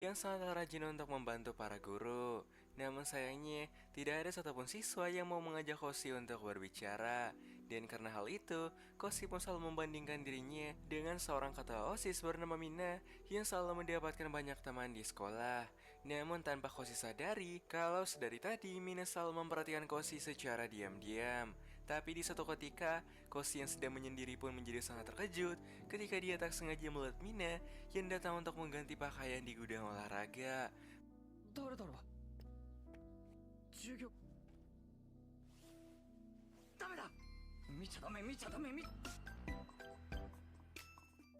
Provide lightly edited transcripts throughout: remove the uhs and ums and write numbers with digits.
yang sangat rajin untuk membantu para guru. Namun sayangnya, tidak ada satupun siswa yang mau mengajak Koshi untuk berbicara. Dan karena hal itu, Koshi pun selalu membandingkan dirinya dengan seorang ketua OSIS bernama Mina yang selalu mendapatkan banyak teman di sekolah. Namun tanpa Koshi sadari, kalau sedari tadi Mina selalu memperhatikan Koshi secara diam-diam. Tapi di suatu ketika, Koshi yang sedang menyendiri pun menjadi sangat terkejut ketika dia tak sengaja melihat Mina yang datang untuk mengganti pakaian di gudang olahraga. 誰だろう。授業ダメだ。見ちゃダメ見ちゃダメ見。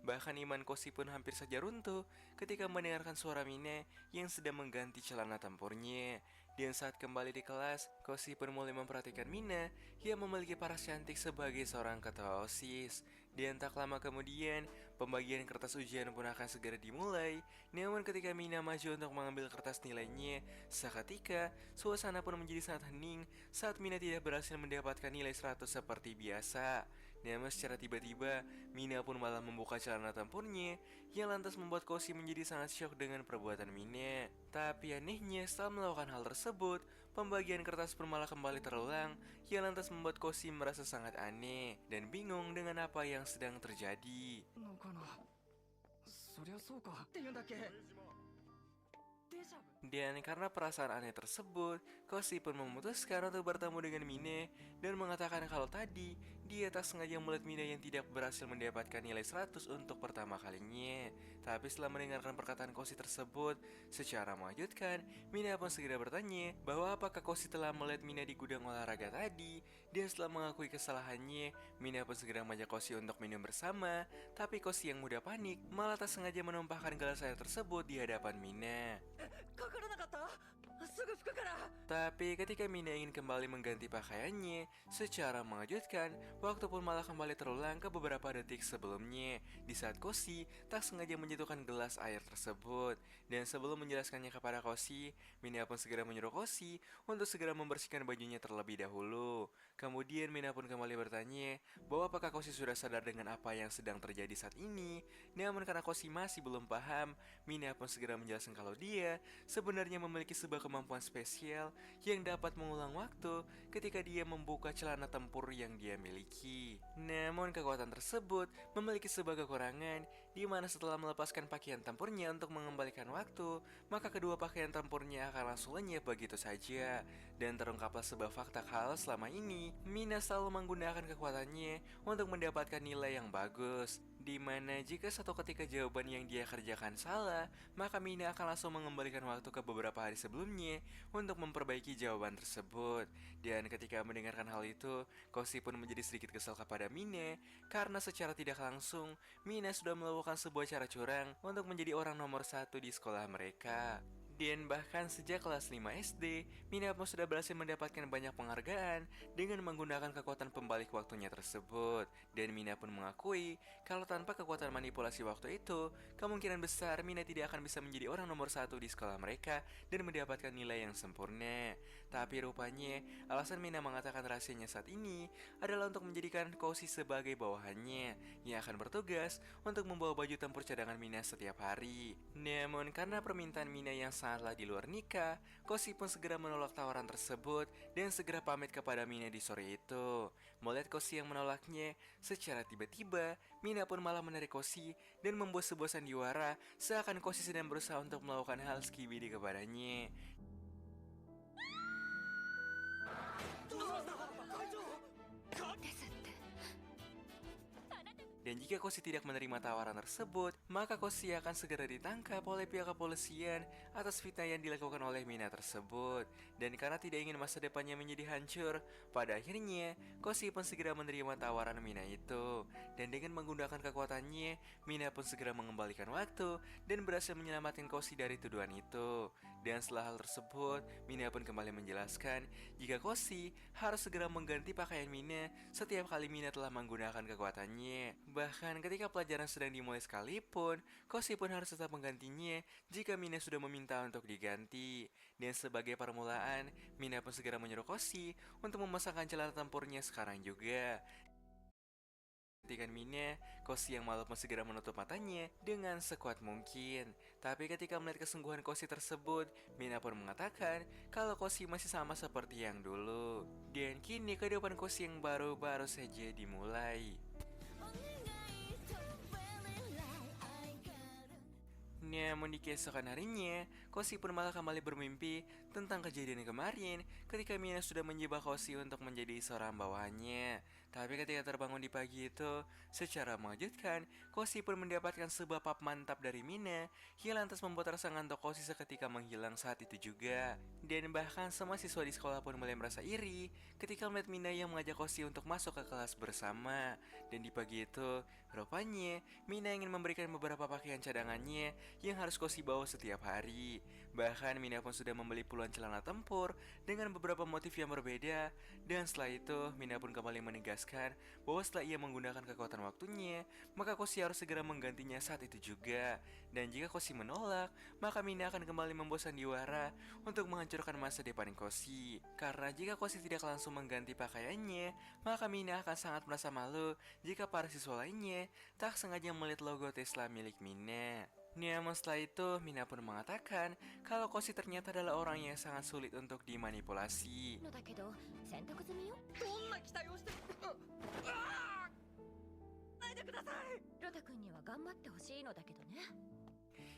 Bahkan iman Koshi pun hampir saja runtuh ketika mendengarkan suara Mina yang sedang mengganti celana tempurnya. Dan saat kembali di kelas, Koshi pun mulai memperhatikan Mina yang memiliki paras cantik sebagai seorang ketua OSIS. Dan tak lama kemudian, pembagian kertas ujian pun akan segera dimulai. Namun ketika Mina maju untuk mengambil kertas nilainya, seketika suasana pun menjadi sangat hening saat Mina tidak berhasil mendapatkan nilai 100 seperti biasa. Namun secara tiba-tiba, Mina pun malah membuka celana tempurnya yang lantas membuat Koshi menjadi sangat syok dengan perbuatan Mina. Tapi anehnya setelah melakukan hal tersebut, pembagian kertas pun malah kembali terulang yang lantas membuat Koshi merasa sangat aneh dan bingung dengan apa yang sedang terjadi. のかな。そりゃそうかっていうんだっけ。デジャブ。 Dan karena perasaan aneh tersebut, Koshi pun memutuskan untuk bertemu dengan Mine dan mengatakan kalau tadi dia tak sengaja melihat Mine yang tidak berhasil mendapatkan nilai 100 untuk pertama kalinya. Tapi setelah mendengarkan perkataan Koshi tersebut secara mengejutkan, Mine pun segera bertanya bahwa apakah Koshi telah melihat Mine di gudang olahraga tadi. Dan setelah mengakui kesalahannya, Mine pun segera mengajak Koshi untuk minum bersama. Tapi Koshi yang mudah panik malah tak sengaja menumpahkan gelas air tersebut di hadapan Mine. かからなかった。すぐ拭くから。 Tapi ketika Mina ingin kembali mengganti pakaiannya, secara mengejutkan, waktu pun malah kembali terulang ke beberapa detik sebelumnya, di saat Koshi tak sengaja menjatuhkan gelas air tersebut. Dan sebelum menjelaskannya kepada Koshi, Mina pun segera menyuruh Koshi untuk segera membersihkan bajunya terlebih dahulu. Kemudian Mina pun kembali bertanya bahwa apakah Koshi sudah sadar dengan apa yang sedang terjadi saat ini. Namun karena Koshi masih belum paham, Mina pun segera menjelaskan kalau dia sebenarnya memiliki sebuah kemampuan spesial yang dapat mengulang waktu ketika dia membuka celana tempur yang dia miliki. Namun kekuatan tersebut memiliki sebuah kekurangan di mana setelah melepaskan pakaian tempurnya untuk mengembalikan waktu, maka kedua pakaian tempurnya akan langsung lenyap begitu saja. Dan terungkaplah sebuah fakta hal selama ini, Mina selalu menggunakan kekuatannya untuk mendapatkan nilai yang bagus. Di mana jika satu ketika jawaban yang dia kerjakan salah, maka Mina akan langsung mengembalikan waktu ke beberapa hari sebelumnya untuk memperbaiki jawaban tersebut. Dan ketika mendengarkan hal itu, Koshi pun menjadi sedikit kesal kepada Mina karena secara tidak langsung Mina sudah melakukan sebuah cara curang untuk menjadi orang nomor satu di sekolah mereka. Dan bahkan sejak kelas 5 SD, Mina pun sudah berhasil mendapatkan banyak penghargaan dengan menggunakan kekuatan pembalik waktunya tersebut. Dan Mina pun mengakui kalau tanpa kekuatan manipulasi waktu itu, kemungkinan besar Mina tidak akan bisa menjadi orang nomor satu di sekolah mereka dan mendapatkan nilai yang sempurna. Tapi rupanya, alasan Mina mengatakan rahasianya saat ini adalah untuk menjadikan Koshi sebagai bawahannya yang akan bertugas untuk membawa baju tempur cadangan Mina setiap hari. Namun karena permintaan Mina yang sangatlah di luar nikah, Koshi pun segera menolak tawaran tersebut dan segera pamit kepada Mina di sore itu. Melihat Koshi yang menolaknya, secara tiba-tiba Mina pun malah menarik Koshi dan membuat sebuah sandiwara seakan Koshi sedang berusaha untuk melakukan hal skibidi kepadanya. どうしました会長。 ですって。 Dan jika Koshi tidak menerima tawaran tersebut, maka Koshi akan segera ditangkap oleh pihak kepolisian atas fitnah yang dilakukan oleh Mina tersebut. Dan karena tidak ingin masa depannya menjadi hancur, pada akhirnya Koshi pun segera menerima tawaran Mina itu. Dan dengan menggunakan kekuatannya, Mina pun segera mengembalikan waktu dan berhasil menyelamatkan Koshi dari tuduhan itu. Dan setelah hal tersebut, Mina pun kembali menjelaskan jika Koshi harus segera mengganti pakaian Mina setiap kali Mina telah menggunakan kekuatannya. Bahkan ketika pelajaran sedang dimulai sekalipun, Koshi pun harus tetap menggantinya jika Mina sudah meminta untuk diganti. Dan sebagai permulaan, Mina pun segera menyuruh Koshi untuk memasangkan celana tempurnya sekarang juga. Ketika Mina, Koshi yang malu pun segera menutup matanya dengan sekuat mungkin. Tapi ketika melihat kesungguhan Koshi tersebut, Mina pun mengatakan kalau Koshi masih sama seperti yang dulu. Dan kini kehidupan Koshi yang baru saja dimulai. Namun di keesokan harinya, Koshi pun malah kembali bermimpi tentang kejadian kemarin ketika Mina sudah menjebak Koshi untuk menjadi seorang bawahannya. Tapi ketika terbangun di pagi itu, secara mengejutkan, Koshi pun mendapatkan sebuah pap mantap dari Mina yang lantas membuat rasa ngantuk Koshi seketika menghilang saat itu juga. Dan bahkan semua siswa di sekolah pun mulai merasa iri ketika melihat Mina yang mengajak Koshi untuk masuk ke kelas bersama. Dan di pagi itu, rupanya Mina ingin memberikan beberapa pakaian cadangannya yang harus Koshi bawa setiap hari. Bahkan Mina pun sudah membeli puluhan celana tempur dengan beberapa motif yang berbeda. Dan setelah itu, Mina pun kembali menegaskan bahwa setelah ia menggunakan kekuatan waktunya, maka Koshi harus segera menggantinya saat itu juga. Dan jika Koshi menolak, maka Mina akan kembali membawa sandiwara untuk menghancurkan masa depan Koshi. Karena jika Koshi tidak langsung mengganti pakaiannya, maka Mina akan sangat merasa malu jika para siswa lainnya tak sengaja melihat logo Tesla milik Mina. Namun setelah itu, Mina pun mengatakan kalau Koshi ternyata adalah orang yang sangat sulit untuk dimanipulasi. のだけど洗濯済みよ。どんな期待をしてないでください。ロタくんには頑張ってほしいのだけどね。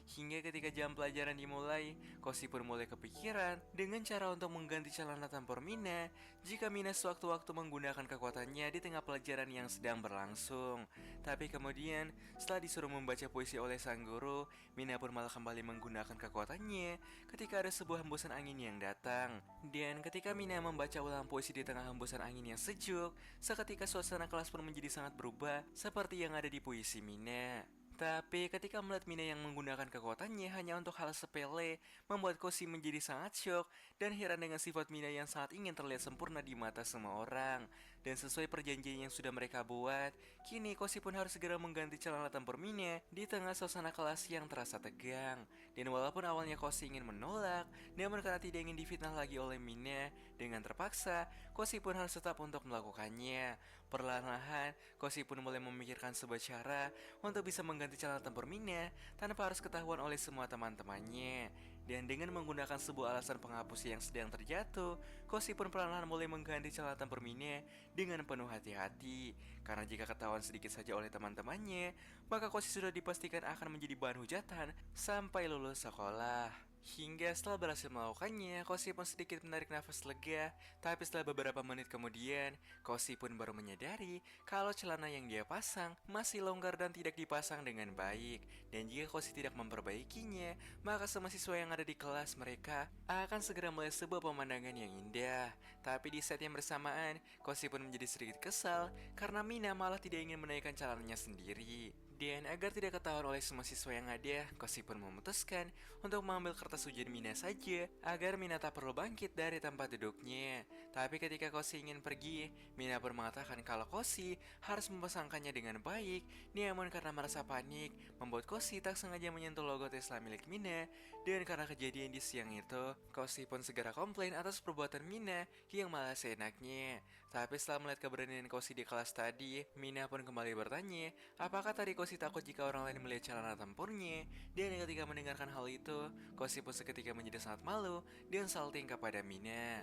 Hingga ketika jam pelajaran dimulai, Koshi pun mulai kepikiran dengan cara untuk mengganti celana tempur Mina jika Mina sewaktu-waktu menggunakan kekuatannya di tengah pelajaran yang sedang berlangsung. Tapi kemudian, setelah disuruh membaca puisi oleh sang guru, Mina pun malah kembali menggunakan kekuatannya ketika ada sebuah hembusan angin yang datang. Dan ketika Mina membaca ulang puisi di tengah hembusan angin yang sejuk, seketika suasana kelas pun menjadi sangat berubah seperti yang ada di puisi Mina. Tapi ketika melihat Mina yang menggunakan kekuatannya hanya untuk hal sepele, membuat Koshi menjadi sangat syok dan heran dengan sifat Mina yang sangat ingin terlihat sempurna di mata semua orang. Dan sesuai perjanjian yang sudah mereka buat, kini Koshi pun harus segera mengganti celana tempur Mina di tengah suasana kelas yang terasa tegang. Dan walaupun awalnya Koshi ingin menolak, namun karena tidak ingin difitnah lagi oleh Mina, dengan terpaksa, Koshi pun harus tetap untuk melakukannya. Perlahan-lahan, Koshi pun mulai memikirkan sebuah cara untuk bisa mengganti celana tempur Mina tanpa harus ketahuan oleh semua teman-temannya. Dan dengan menggunakan sebuah alasan penghapus yang sedang terjatuh, Koshi pun perlahan-lahan mulai mengganti celana tempur Mina dengan penuh hati-hati. Karena jika ketahuan sedikit saja oleh teman-temannya, maka Koshi sudah dipastikan akan menjadi bahan hujatan sampai lulus sekolah. Hingga setelah berhasil melakukannya, Koshi pun sedikit menarik nafas lega. Tapi setelah beberapa menit kemudian, Koshi pun baru menyadari kalau celana yang dia pasang masih longgar dan tidak dipasang dengan baik. Dan jika Koshi tidak memperbaikinya, maka semua siswa yang ada di kelas mereka akan segera melihat sebuah pemandangan yang indah. Tapi di saat yang bersamaan, Koshi pun menjadi sedikit kesal karena Mina malah tidak ingin menaikkan celananya sendiri. Dan agar tidak ketahuan oleh semua siswa yang ada, Koshi pun memutuskan untuk mengambil kertas ujian Mina saja agar Mina tak perlu bangkit dari tempat duduknya. Tapi ketika Koshi ingin pergi, Mina pun mengatakan kalau Koshi harus memasangkannya dengan baik. Namun karena merasa panik, membuat Koshi tak sengaja menyentuh logo Tesla milik Mina. Dan karena kejadian di siang itu, Koshi pun segera komplain atas perbuatan Mina yang malah seenaknya. Tapi setelah melihat keberanian Koshi di kelas tadi, Mina pun kembali bertanya, apakah tadi Koshi takut jika orang lain melihat celana tempurnya? Dan ketika mendengarkan hal itu, Koshi pun seketika menjadi sangat malu dan salting kepada Mina.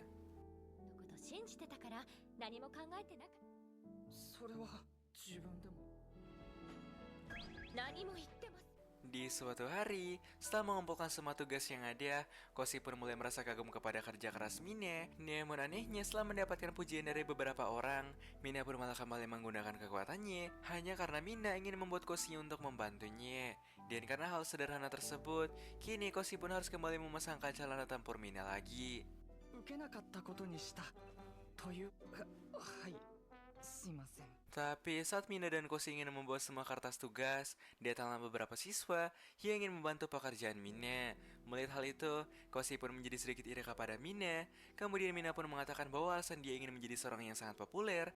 のこと信じてたから何も考えてなかっそれは自分でも。た。何も言ってます。 Di suatu hari, setelah mengumpulkan semua tugas yang ada, Koshi pun mulai merasa kagum kepada kerja keras Mina. Namun anehnya, setelah mendapatkan pujian dari beberapa orang, Mina pun malah kembali menggunakan kekuatannya hanya karena Mina ingin membuat Koshi untuk membantunya. Dan karena hal sederhana tersebut, kini Koshi pun harus kembali memasangkan celana tempur Mina lagi. 受けなかったことにしたというはい、すいません。 Tapi saat Mina dan Koshi ingin membawa semua kertas tugas, datanglah beberapa siswa yang ingin membantu pekerjaan Mina. Melihat hal itu, Koshi pun menjadi sedikit iri kepada Mina. Kemudian Mina pun mengatakan bahwa alasan dia ingin menjadi seorang yang sangat populer